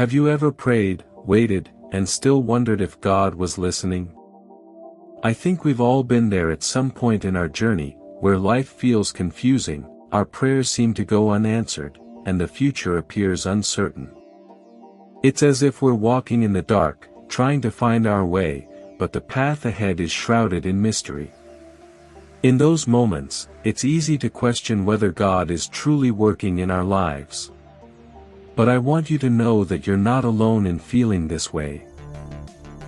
Have you ever prayed, waited, and still wondered if God was listening? I think we've all been there at some point in our journey, where life feels confusing, our prayers seem to go unanswered, and the future appears uncertain. It's as if we're walking in the dark, trying to find our way, but the path ahead is shrouded in mystery. In those moments, it's easy to question whether God is truly working in our lives. But I want you to know that you're not alone in feeling this way.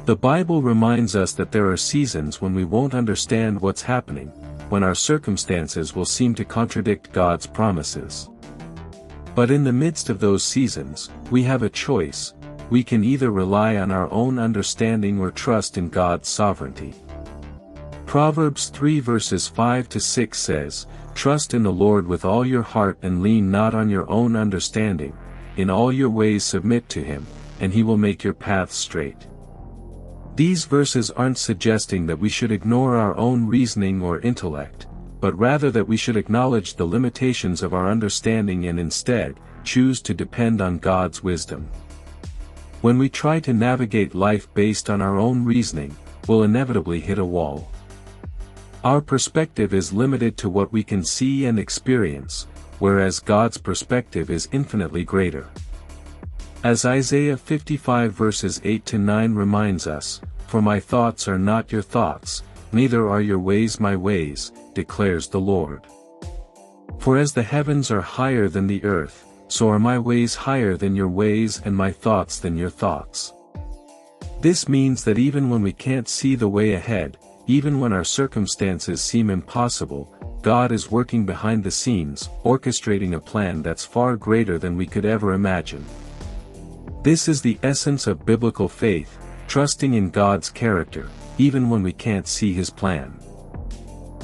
The Bible reminds us that there are seasons when we won't understand what's happening, when our circumstances will seem to contradict God's promises. But in the midst of those seasons, we have a choice. We can either rely on our own understanding or trust in God's sovereignty. Proverbs 3 verses 5 to 6 says, "Trust in the Lord with all your heart and lean not on your own understanding. In all your ways submit to Him, and He will make your paths straight." These verses aren't suggesting that we should ignore our own reasoning or intellect, but rather that we should acknowledge the limitations of our understanding and instead, choose to depend on God's wisdom. When we try to navigate life based on our own reasoning, we'll inevitably hit a wall. Our perspective is limited to what we can see and experience, whereas God's perspective is infinitely greater. As Isaiah 55 verses 8 to 9 reminds us, "For my thoughts are not your thoughts, neither are your ways my ways, declares the Lord. For as the heavens are higher than the earth, so are my ways higher than your ways and my thoughts than your thoughts." This means that even when we can't see the way ahead, even when our circumstances seem impossible, God is working behind the scenes, orchestrating a plan that's far greater than we could ever imagine. This is the essence of biblical faith, trusting in God's character, even when we can't see His plan.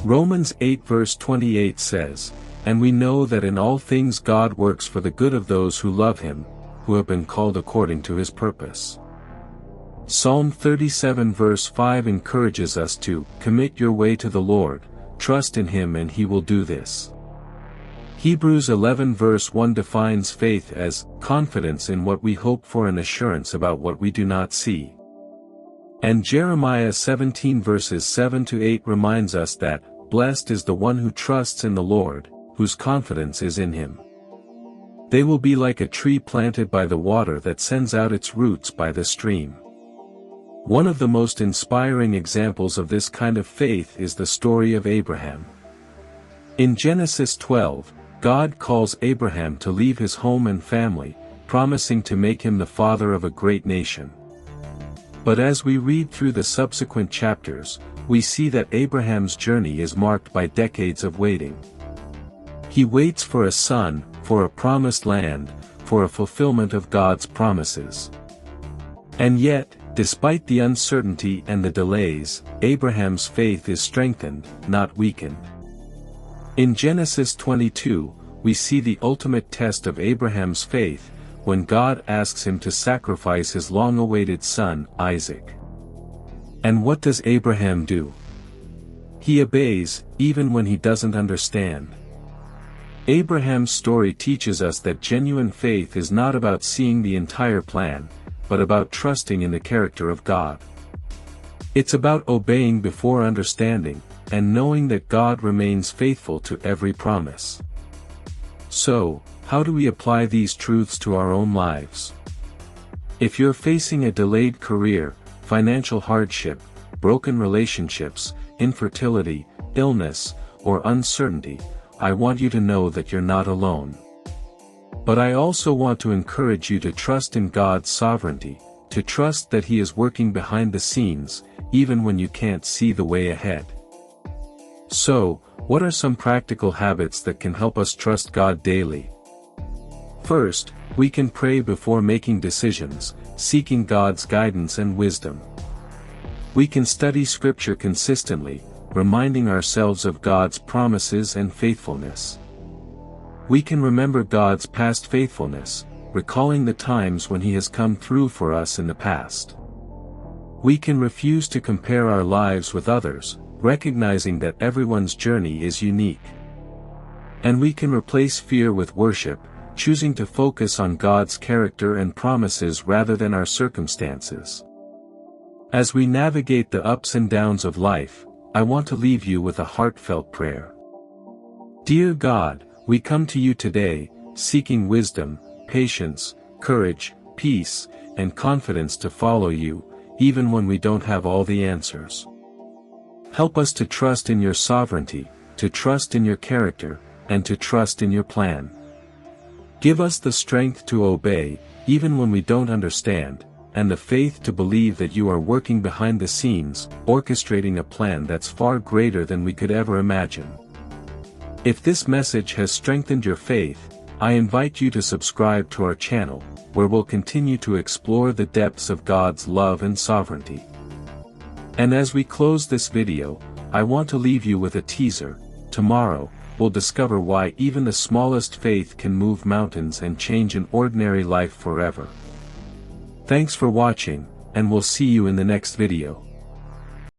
Romans 8 verse 28 says, "And we know that in all things God works for the good of those who love Him, who have been called according to His purpose." Psalm 37 verse 5 encourages us to commit your way to the Lord, trust in Him and He will do this. Hebrews 11 verse 1 defines faith as confidence in what we hope for and assurance about what we do not see. And Jeremiah 17 verses 7 to 8 reminds us that, "Blessed is the one who trusts in the Lord, whose confidence is in Him. They will be like a tree planted by the water that sends out its roots by the stream." One of the most inspiring examples of this kind of faith is the story of Abraham. In Genesis 12, God calls Abraham to leave his home and family, promising to make him the father of a great nation. But as we read through the subsequent chapters, we see that Abraham's journey is marked by decades of waiting. He waits for a son, for a promised land, for a fulfillment of God's promises. And yet, despite the uncertainty and the delays, Abraham's faith is strengthened, not weakened. In Genesis 22, we see the ultimate test of Abraham's faith, when God asks him to sacrifice his long-awaited son, Isaac. And what does Abraham do? He obeys, even when he doesn't understand. Abraham's story teaches us that genuine faith is not about seeing the entire plan, but about trusting in the character of God. It's about obeying before understanding, and knowing that God remains faithful to every promise. So, how do we apply these truths to our own lives? If you're facing a delayed career, financial hardship, broken relationships, infertility, illness, or uncertainty, I want you to know that you're not alone. But I also want to encourage you to trust in God's sovereignty, to trust that He is working behind the scenes, even when you can't see the way ahead. So, what are some practical habits that can help us trust God daily? First, we can pray before making decisions, seeking God's guidance and wisdom. We can study Scripture consistently, reminding ourselves of God's promises and faithfulness. We can remember God's past faithfulness, recalling the times when He has come through for us in the past. We can refuse to compare our lives with others, recognizing that everyone's journey is unique. And we can replace fear with worship, choosing to focus on God's character and promises rather than our circumstances. As we navigate the ups and downs of life, I want to leave you with a heartfelt prayer. Dear God, we come to you today, seeking wisdom, patience, courage, peace, and confidence to follow you, even when we don't have all the answers. Help us to trust in your sovereignty, to trust in your character, and to trust in your plan. Give us the strength to obey, even when we don't understand, and the faith to believe that you are working behind the scenes, orchestrating a plan that's far greater than we could ever imagine. If this message has strengthened your faith, I invite you to subscribe to our channel, where we'll continue to explore the depths of God's love and sovereignty. And as we close this video, I want to leave you with a teaser. Tomorrow, we'll discover why even the smallest faith can move mountains and change an ordinary life forever. Thanks for watching, and we'll see you in the next video.